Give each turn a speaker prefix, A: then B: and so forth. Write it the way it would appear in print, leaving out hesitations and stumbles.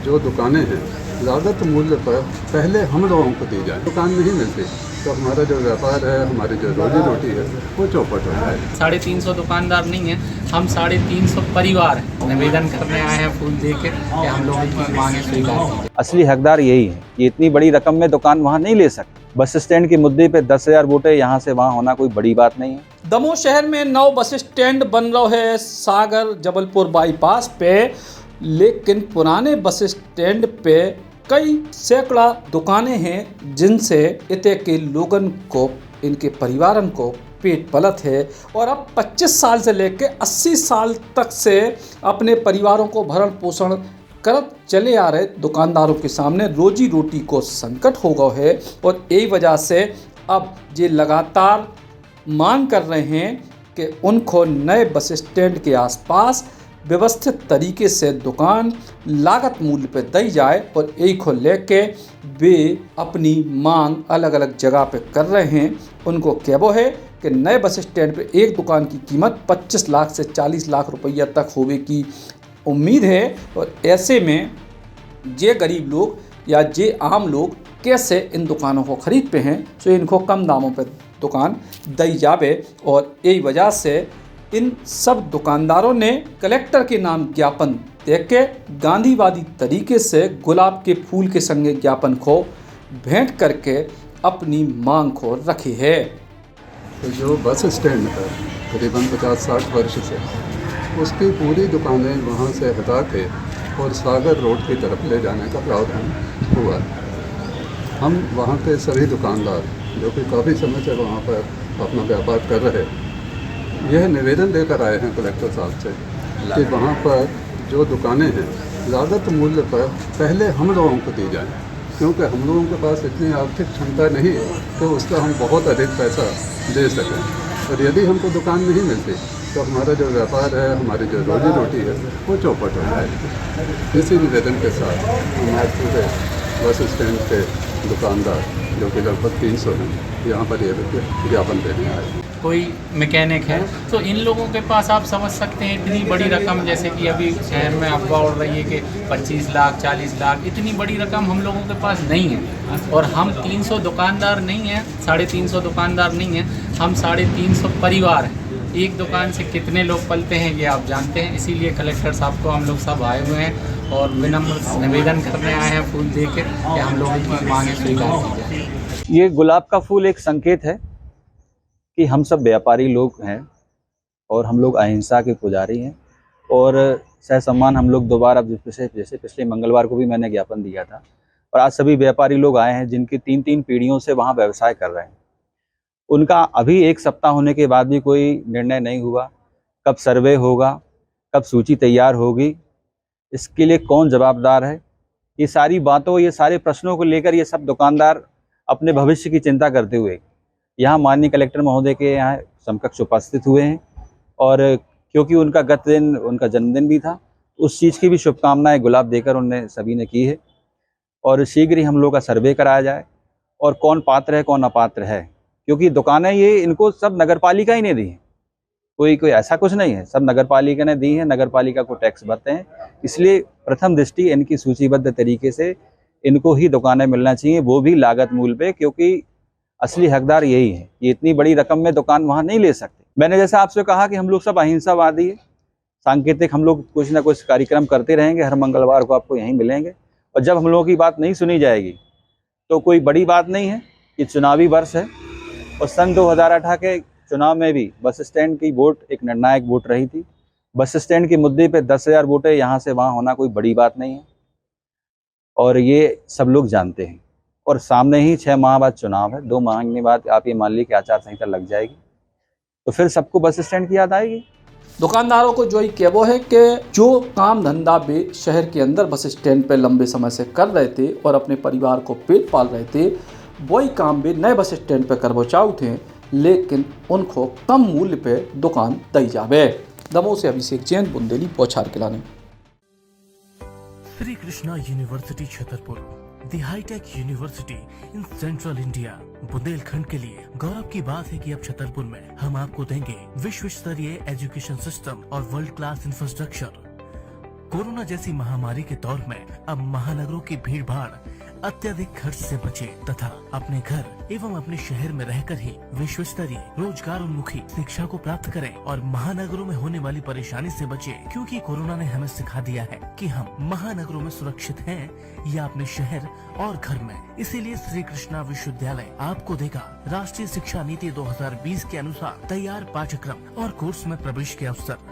A: जो दुकानें हैं लागत मूल्य पर पहले हम लोगों को दी जाए। दुकान नहीं मिलती तो हमारा जो व्यापार है, हमारी जो रोजी रोटी है वो चौपट हो जाए।
B: 350 दुकानदार नहीं है, हम 350 परिवार हैं। निवेदन करने आए हैं फूल दे के कि हम लोगों की मांगें स्वीकार की जाए।
C: असली हकदार यही है। ये इतनी बड़ी रकम में दुकान वहाँ नहीं ले सकते। बस स्टैंड के मुद्दे पे 10,000 वोटें यहाँ से वहाँ होना कोई बड़ी बात नहीं है।
D: दमोह शहर में नौ बस स्टैंड बन रहे हैं सागर जबलपुर बाईपास पे, लेकिन पुराने बस स्टैंड पे कई सैकड़ा दुकानें हैं जिनसे इतने के लोगन को, इनके परिवारन को पेट पलत है और अब 25 साल से लेकर 80 साल तक से अपने परिवारों को भरण पोषण करत चले आ रहे दुकानदारों के सामने रोजी रोटी को संकट हो गया है और यही वजह से अब ये लगातार मांग कर रहे हैं कि उनको नए बस स्टैंड के आसपास व्यवस्थित तरीके से दुकान लागत मूल्य पर दी जाए और यही को लेके वे अपनी मांग अलग अलग जगह पे कर रहे हैं। उनको कहबो है कि नए बस स्टैंड पे एक दुकान की कीमत 25 लाख से 40 लाख रुपया तक होने की उम्मीद है और ऐसे में जे गरीब लोग या जे आम लोग कैसे इन दुकानों को खरीद पे हैं, तो इनको कम दामों पर दुकान दी जावे और यही वजह से इन सब दुकानदारों ने कलेक्टर के नाम ज्ञापन दे के गांधीवादी तरीके से गुलाब के फूल के संगे ज्ञापन को भेंट करके अपनी मांग को रखी है।
A: तो जो बस स्टैंड है करीबन 50-60 वर्ष से उसकी पूरी दुकानें वहाँ से हटा के और सागर रोड की तरफ ले जाने का प्रावधान हुआ। हम वहाँ के सभी दुकानदार जो कि काफ़ी समय से वहाँ पर अपना व्यापार कर रहे, यह निवेदन लेकर आए हैं कलेक्टर साहब से कि वहाँ पर जो दुकानें हैं लागत मूल्य पर पहले हम लोगों को दी जाए, क्योंकि हम लोगों के पास इतनी आर्थिक क्षमता नहीं है तो उसका हम बहुत अधिक पैसा दे सकें और यदि हमको दुकान नहीं मिलती तो हमारा जो व्यापार है, हमारी जो रोजी रोटी है वो चौपट हो जाएगी। इसी निवेदन के साथ हम आज पूरे बस स्टैंड के दुकानदार जो कि लगभग 300 हैं यहाँ पर ये विज्ञापन देने आए।
B: कोई मैकेनिक है तो इन लोगों के पास आप समझ सकते हैं इतनी बड़ी रकम, जैसे कि अभी शहर में अफवाह उड़ रही है कि 25 लाख 40 लाख, इतनी बड़ी रकम हम लोगों के पास नहीं है और हम 300 दुकानदार नहीं हैं, 350 दुकानदार नहीं हैं, हम 350 परिवार हैं। एक दुकान से कितने लोग पलते हैं ये आप जानते हैं। इसीलिए कलेक्टर साहब को हम लोग सब आए हुए हैं और विनम्र निवेदन करने आए हैं फूल दे के कि हम लोगों की मांगें स्वीकार की जाए।
C: ये गुलाब का फूल एक संकेत है कि हम सब व्यापारी लोग हैं और हम लोग अहिंसा के पुजारी हैं और सहसम्मान हम लोग दोबारा जैसे पिछले मंगलवार को भी मैंने ज्ञापन दिया था और आज सभी व्यापारी लोग आए हैं जिनकी 3-3 पीढ़ियों से वहाँ व्यवसाय कर रहे हैं। उनका अभी 1 सप्ताह होने के बाद भी कोई निर्णय नहीं हुआ। कब सर्वे होगा, कब सूची तैयार होगी, इसके लिए कौन जवाबदार है, ये सारी बातों, ये सारे प्रश्नों को लेकर ये सब दुकानदार अपने भविष्य की चिंता करते हुए यहाँ माननीय कलेक्टर महोदय के यहाँ समकक्ष उपस्थित हुए हैं और क्योंकि उनका गत दिन उनका जन्मदिन भी था, उस चीज़ की भी शुभकामनाएं गुलाब देकर उनने सभी ने की है और शीघ्र ही हम लोग का सर्वे कराया जाए और कौन पात्र है कौन अपात्र है, क्योंकि दुकानें ये इनको सब नगरपालिका ही ने दी हैं, कोई ऐसा कुछ नहीं है, सब नगरपालिका ने दी है, नगरपालिका को टैक्स भरते हैं, इसलिए प्रथम दृष्टि इनकी सूचीबद्ध तरीके से इनको ही दुकानें मिलना चाहिए, वो भी लागत मूल्य पे, क्योंकि असली हकदार यही है। ये इतनी बड़ी रकम में दुकान वहाँ नहीं ले सकते। मैंने जैसे आपसे कहा कि हम लोग सब अहिंसावादी है, सांकेतिक हम लोग कुछ ना कुछ कार्यक्रम करते रहेंगे, हर मंगलवार को आपको यहीं मिलेंगे और जब हम लोगों की बात नहीं सुनी जाएगी तो कोई बड़ी बात नहीं है। ये चुनावी वर्ष है और सन 2018 के चुनाव में भी बस स्टैंड की वोट एक निर्णायक वोट रही थी। बस स्टैंड के मुद्दे पे 10,000 वोटें यहाँ से वहाँ होना कोई बड़ी बात नहीं है और ये सब लोग जानते हैं और सामने ही 6 माह बाद चुनाव है। 2 महीने बाद आप ये मान लीजिए कि आचार संहिता लग जाएगी तो फिर सबको बस स्टैंड की याद आएगी।
D: दुकानदारों को जो ही कहबो है कि जो काम धंधा वे शहर के अंदर बस स्टैंड पे लंबे समय से कर रहे थे और अपने परिवार को पेट पाल रहे थे, वही काम वे नए बस स्टैंड पे करबो चाहू थे, लेकिन उनको कम मूल्य पे दुकान दी जावे। दमोह से अभिषेक जैन, बुंदेली, बौछार किलाने।
E: Shri Krishna university Chhatarpur, the hi-tech university in central India. Bundelkhand के लिए गौरव की बात है कि अब छतरपुर में हम आपको देंगे विश्व स्तरीय एजुकेशन सिस्टम और वर्ल्ड क्लास इंफ्रास्ट्रक्चर। कोरोना जैसी महामारी के दौर में अब महानगरों की भीड़ भाड़ अत्यधिक खर्च से बचे तथा अपने घर एवं अपने शहर में रहकर ही विश्व स्तरीय रोजगार उन्मुखी शिक्षा को प्राप्त करें और महानगरों में होने वाली परेशानी से बचे, क्योंकि कोरोना ने हमें सिखा दिया है कि हम महानगरों में सुरक्षित हैं या अपने शहर और घर में। इसीलिए श्री कृष्णा विश्वविद्यालय आपको देगा राष्ट्रीय शिक्षा नीति 2020 के अनुसार तैयार पाठ्यक्रम और कोर्स में प्रवेश के अवसर।